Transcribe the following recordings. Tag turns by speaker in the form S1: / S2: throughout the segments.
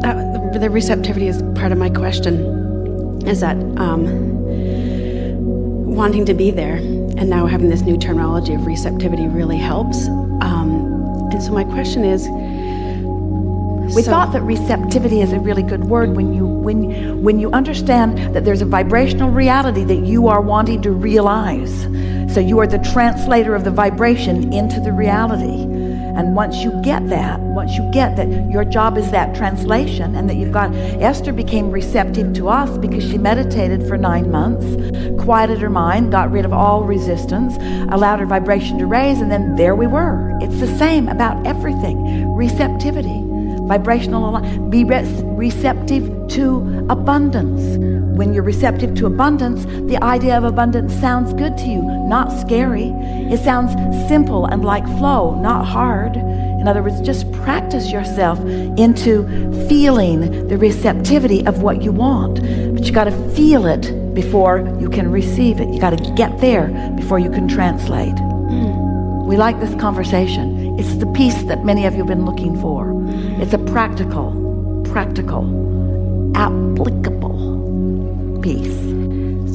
S1: the receptivity is part of my question, is that wanting to be there, and now having this new terminology of receptivity really helps. And so my question is,
S2: we thought that receptivity is a really good word when you understand that there's a vibrational reality that you are wanting to realize. So you are the translator of the vibration into the reality. And once you get that your job is that translation, and that Esther became receptive to us because she meditated for 9 months, quieted her mind, got rid of all resistance, allowed her vibration to raise, and then there we were. It's the same about everything. Receptivity. Vibrational, be receptive to abundance. When you're receptive to abundance, the idea of abundance sounds good to you, not scary. It sounds simple and like flow, not hard. In other words, just practice yourself into feeling the receptivity of what you want. But you got to feel it before you can receive it. You got to get there before you can translate. We like this conversation. It's the peace that many of you have been looking for. It's a practical, applicable peace.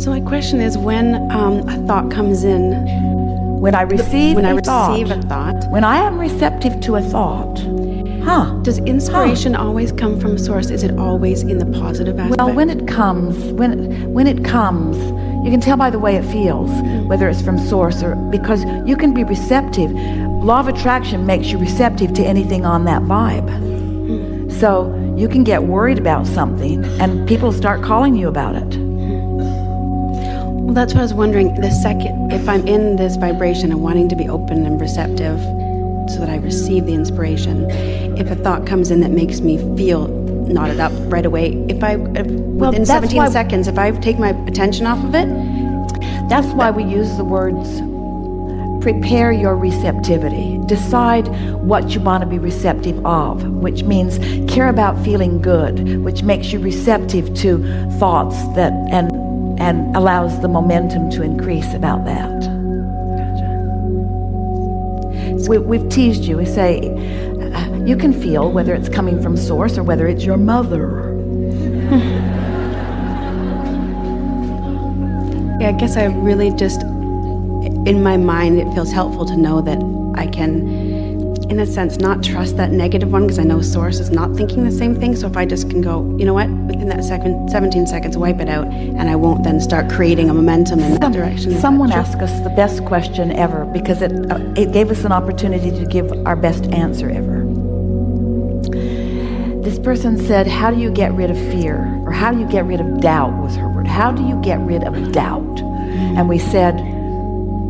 S1: So my question is, when a thought comes in,
S2: when I receive a thought, when I am receptive to a thought,
S1: does inspiration always come from source? Is it always in the positive aspect?
S2: Well, when it comes, you can tell by the way it feels, whether it's from source or, because you can be receptive. Law of attraction makes you receptive to anything on that vibe. So you can get worried about something and people start calling you about it.
S1: Well, that's what I was wondering. The second, if I'm in this vibration and wanting to be open and receptive so that I receive the inspiration, if a thought comes in that makes me feel knotted up right away, within 17 seconds, if I take my attention off of it,
S2: that's why we use the words prepare your receptivity. Decide what you want to be receptive of, which means care about feeling good, which makes you receptive to thoughts that and allows the momentum to increase about that. We've teased you. We say you can feel whether it's coming from source or whether it's your mother.
S1: Yeah, I guess I really just, in my mind, it feels helpful to know that I can, in a sense, not trust that negative one, because I know source is not thinking the same thing. So if I just can go, you know what, within that 17 seconds, wipe it out, and I won't then start creating a momentum in that direction.
S2: Someone asked us the best question ever, because it gave us an opportunity to give our best answer ever. This person said, how do you get rid of fear? Or how do you get rid of doubt was her word. How do you get rid of doubt? And we said,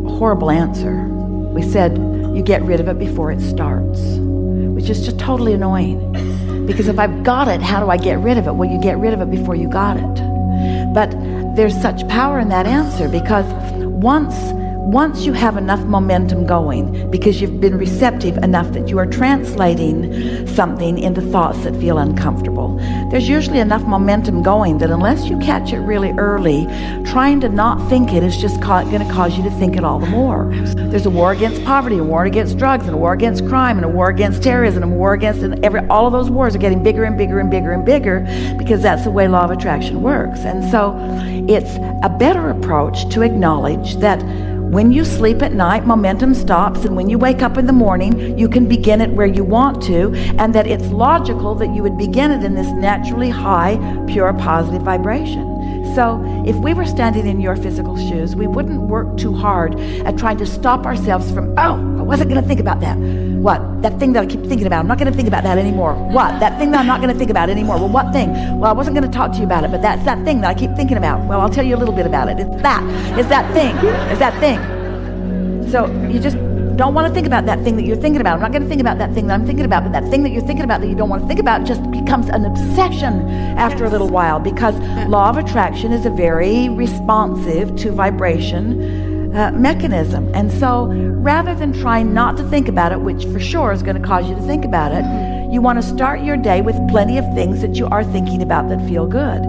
S2: horrible answer. We said, you get rid of it before it starts, which is just totally annoying. Because if I've got it, how do I get rid of it? Well, you get rid of it before you got it. But there's such power in that answer, because once you have enough momentum going, because you've been receptive enough that you are translating something into thoughts that feel uncomfortable, there's usually enough momentum going that unless you catch it really early, trying to not think it is just going to cause you to think it all the more. There's a war against poverty, a war against drugs, and a war against crime, and a war against terrorism, and a war against all of those wars are getting bigger and bigger and bigger and bigger, because that's the way law of attraction works. And so it's a better approach to acknowledge that when you sleep at night, momentum stops, and when you wake up in the morning, you can begin it where you want to, and that it's logical that you would begin it in this naturally high, pure, positive vibration. So if we were standing in your physical shoes, we wouldn't work too hard at trying to stop ourselves from, I wasn't going to think about that. What? That thing that I keep thinking about. I'm not going to think about that anymore. What? That thing that I'm not going to think about anymore. Well, what thing? Well, I wasn't going to talk to you about it, but that's that thing that I keep thinking about. Well, I'll tell you a little bit about it. It's that thing. It's that thing. So you just don't want to think about that thing that you're thinking about. I'm not going to think about that thing that I'm thinking about, but that thing that you're thinking about that you don't want to think about just becomes an obsession after a little while, because law of attraction is a very responsive to vibration mechanism. And so rather than trying not to think about it, which for sure is going to cause you to think about it, you want to start your day with plenty of things that you are thinking about that feel good.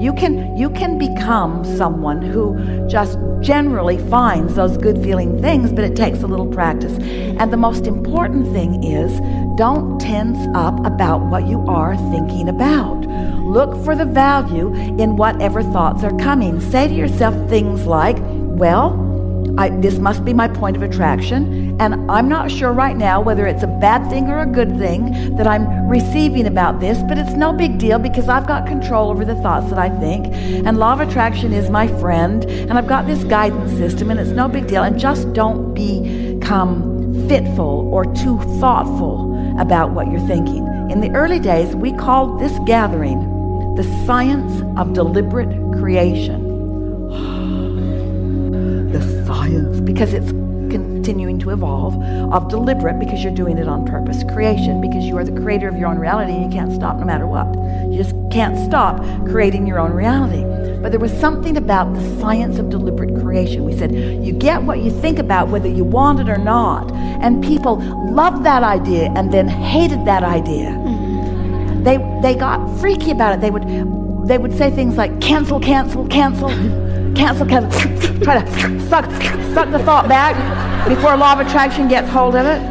S2: You can become someone who just generally finds those good feeling things, but it takes a little practice. And the most important thing is don't tense up about what you are thinking about. Look for the value in whatever thoughts are coming. Say to yourself things like, well, this must be my point of attraction, and I'm not sure right now whether it's a bad thing or a good thing that I'm receiving about this, but it's no big deal because I've got control over the thoughts that I think, and law of attraction is my friend, and I've got this guidance system, and it's no big deal. And just don't become fitful or too thoughtful about what you're thinking. In the early days, we called this gathering the science of deliberate creation. The science, because it's continuing to evolve, of deliberate, because you're doing it on purpose, creation, because you are the creator of your own reality and you can't stop no matter what. You just can't stop creating your own reality. But there was something about the science of deliberate creation. We said, you get what you think about whether you want it or not. And people loved that idea and then hated that idea. They got freaky about it. They would say things like, cancel, cancel, cancel. Cancel, cancel, try to suck the thought back before law of attraction gets hold of it.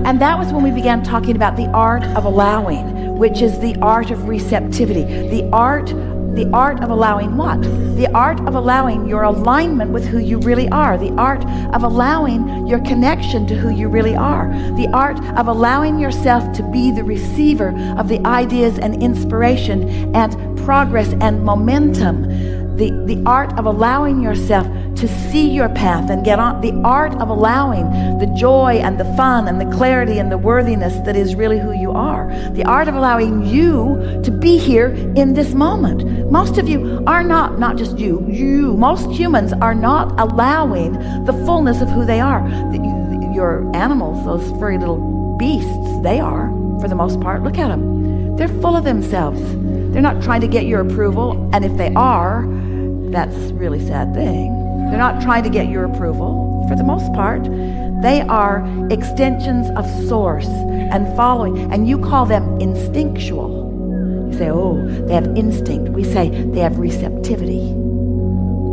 S2: And that was when we began talking about the art of allowing, which is the art of receptivity. The art of allowing what? The art of allowing your alignment with who you really are. The art of allowing your connection to who you really are. The art of allowing yourself to be the receiver of the ideas and inspiration and progress and momentum. The art of allowing yourself to see your path and get on. The art of allowing the joy and the fun and the clarity and the worthiness that is really who you are. The art of allowing you to be here in this moment. Most of you are not just you, most humans are not allowing the fullness of who they are. Your animals, those furry little beasts, they are, for the most part. Look at them. They're full of themselves. They're not trying to get your approval, and if they are, that's a really sad thing. They're not trying to get your approval. For the most part, they are extensions of source and following, and you call them instinctual. You say, oh, they have instinct. We say they have receptivity.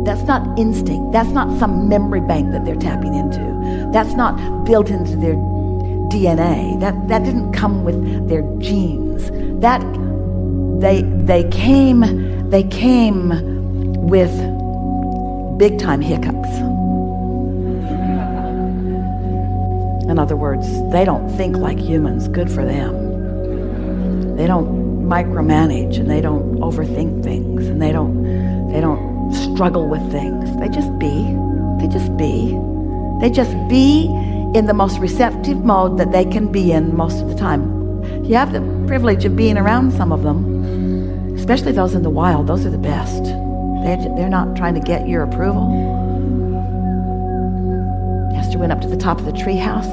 S2: That's not instinct. That's not some memory bank that they're tapping into. That's not built into their DNA. That didn't come with their genes. That they came with big time hiccups. In other words, they don't think like humans. Good for them. They don't micromanage, and they don't overthink things, and they don't struggle with things. They just be. They just be in the most receptive mode that they can be in most of the time. You have the privilege of being around some of them, especially those in the wild. Those are the best. They're not trying to get your approval. Esther went up to the top of the treehouse,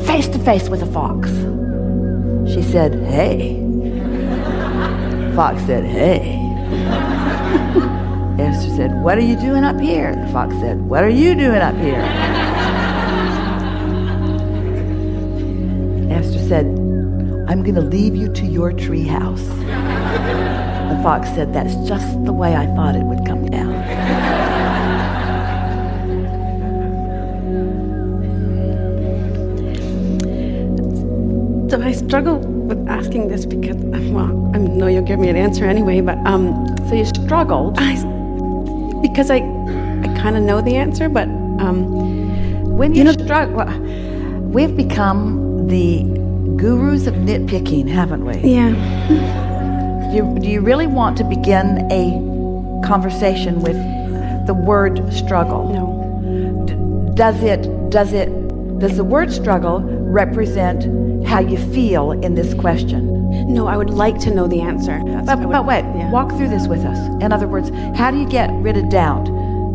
S2: face to face with a fox. She said, hey. Fox said, hey. Esther said, what are you doing up here? The fox said, what are you doing up here? Esther said, I'm going to leave you to your treehouse. The fox said, that's just the way I thought it would come down.
S1: So I struggle with asking this because, well, I know you'll give me an answer anyway, but
S2: So you struggled?
S1: Because I kind of know the answer, but
S2: when you struggle, we've become the gurus of nitpicking, haven't we?
S1: yeah.
S2: Do you really want to begin a conversation with the word struggle?
S1: No.
S2: Does the word struggle represent how you feel in this question?
S1: No, I would like to know the answer.
S2: But wait, walk through this with us. In other words, how do you get rid of doubt?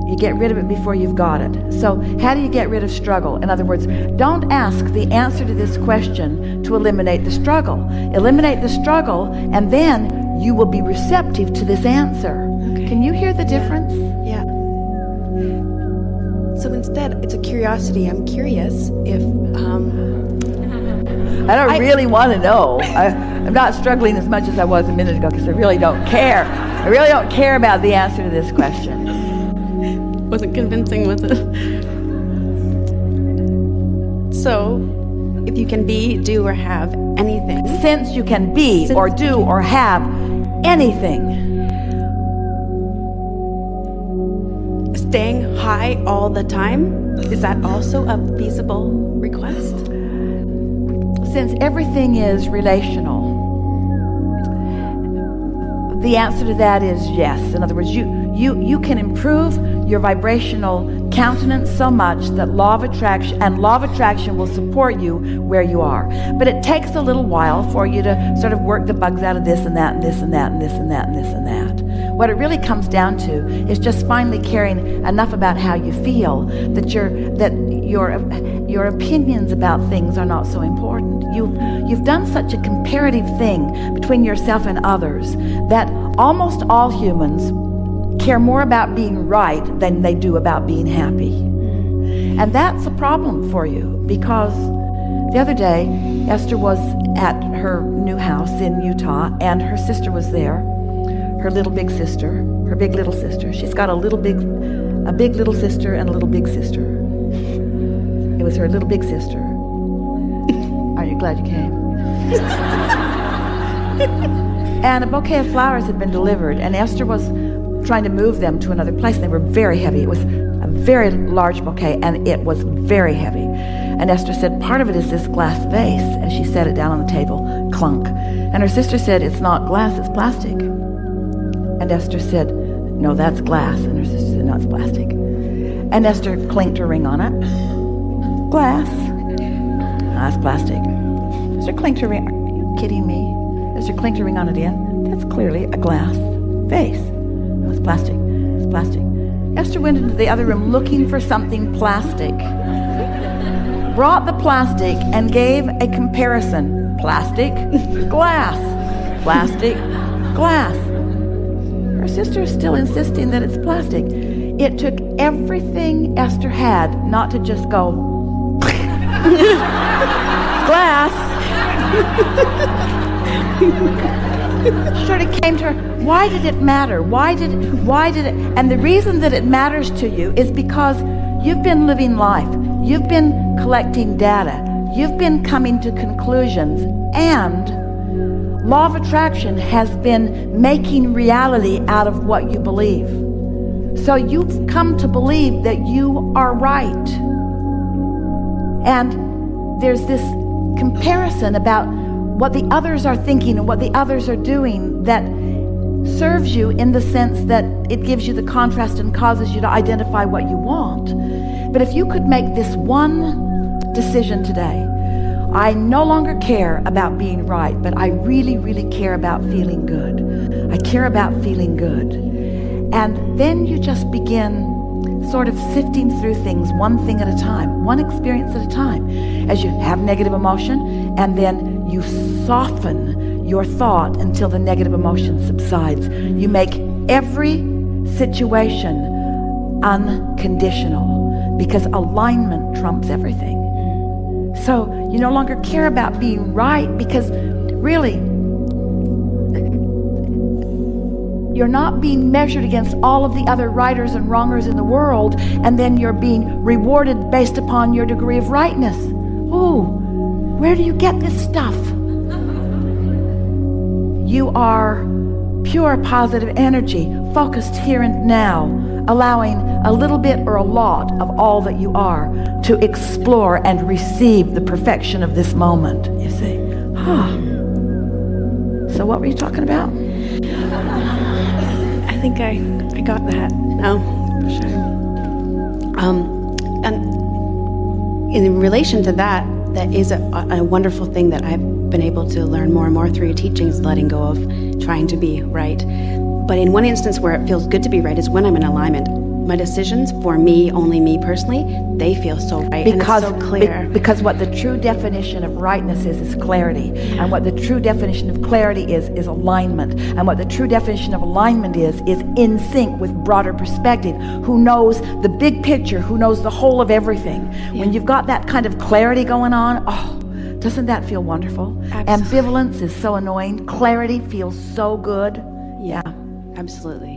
S2: You get rid of it before you've got it. So how do you get rid of struggle? In other words, don't ask the answer to this question to eliminate the struggle. Eliminate the struggle, and then you will be receptive to this answer.
S1: Okay.
S2: Can you hear the difference?
S1: Yeah. So instead, it's a curiosity. I'm curious if...
S2: I really want to know. I'm not struggling as much as I was a minute ago because I really don't care. I really don't care about the answer to this question.
S1: Wasn't convincing, was it? So, if you can be, do, or have anything.
S2: Since you can be or do or have anything.
S1: Staying high all the time, is that also a feasible request?
S2: Since everything is relational, the answer to that is yes. In other words, you can improve your vibrational countenance so much that law of attraction will support you where you are. But it takes a little while for you to sort of work the bugs out of this and that and this and that and this and that and this and that. What it really comes down to is just finally caring enough about how you feel that your opinions about things are not so important. You've done such a comparative thing between yourself and others that almost all humans care more about being right than they do about being happy. And that's a problem for you, because the other day Esther was at her new house in Utah and her sister was there, her big little sister. She's got a big little sister and a little big sister. It was her little big sister. Aren't you glad you came? And a bouquet of flowers had been delivered, and Esther was trying to move them to another place. They were very heavy. It was a very large bouquet, and it was very heavy. And Esther said, part of it is this glass vase, and she set it down on the table, clunk. And her sister said, it's not glass, it's plastic. And Esther said, no, that's glass. And her sister said, no, it's plastic. And Esther clinked her ring on it. Glass. That's plastic. Esther clinked her ring. Are you kidding me? Esther clinked her ring on it again. That's clearly a glass vase. No, it's plastic. It's plastic. Esther went into the other room looking for something plastic. Brought the plastic and gave a comparison. Plastic, glass. Plastic, glass. Her sister is still insisting that it's plastic. It took everything Esther had not to just go glass. Sort of came to her, why did it matter? Why did it? And the reason that it matters to you is because you've been living life. You've been collecting data. You've been coming to conclusions, and law of attraction has been making reality out of what you believe. So you've come to believe that you are right. And there's this comparison about what the others are thinking and what the others are doing that serves you in the sense that it gives you the contrast and causes you to identify what you want. But if you could make this one decision today, I no longer care about being right, but I really, really care about feeling good. I care about feeling good. And then you just begin sort of sifting through things one thing at a time, one experience at a time. As you have negative emotion, and then you soften your thought until the negative emotion subsides. You make every situation unconditional, because alignment trumps everything. So you no longer care about being right, because really you're not being measured against all of the other righters and wrongers in the world, and then you're being rewarded based upon your degree of rightness. Ooh, where do you get this stuff? You are pure positive energy, focused here and now, allowing a little bit or a lot of all that you are to explore and receive the perfection of this moment, you see. So what were you talking about?
S1: I think I got that now, for sure. And in relation to that, that is a wonderful thing that I've been able to learn more and more through your teachings, letting go of trying to be right. But in one instance where it feels good to be right is when I'm in alignment. My decisions, for me, only me personally, they feel so right,
S2: because,
S1: and it's so clear.
S2: Because what the true definition of rightness is clarity. And what the true definition of clarity is alignment. And what the true definition of alignment is in sync with broader perspective, who knows the big picture, who knows the whole of everything. Yeah. When you've got that kind of clarity going on, doesn't that feel wonderful?
S1: Absolutely.
S2: Ambivalence is so annoying. Clarity feels so good.
S1: Yeah, absolutely.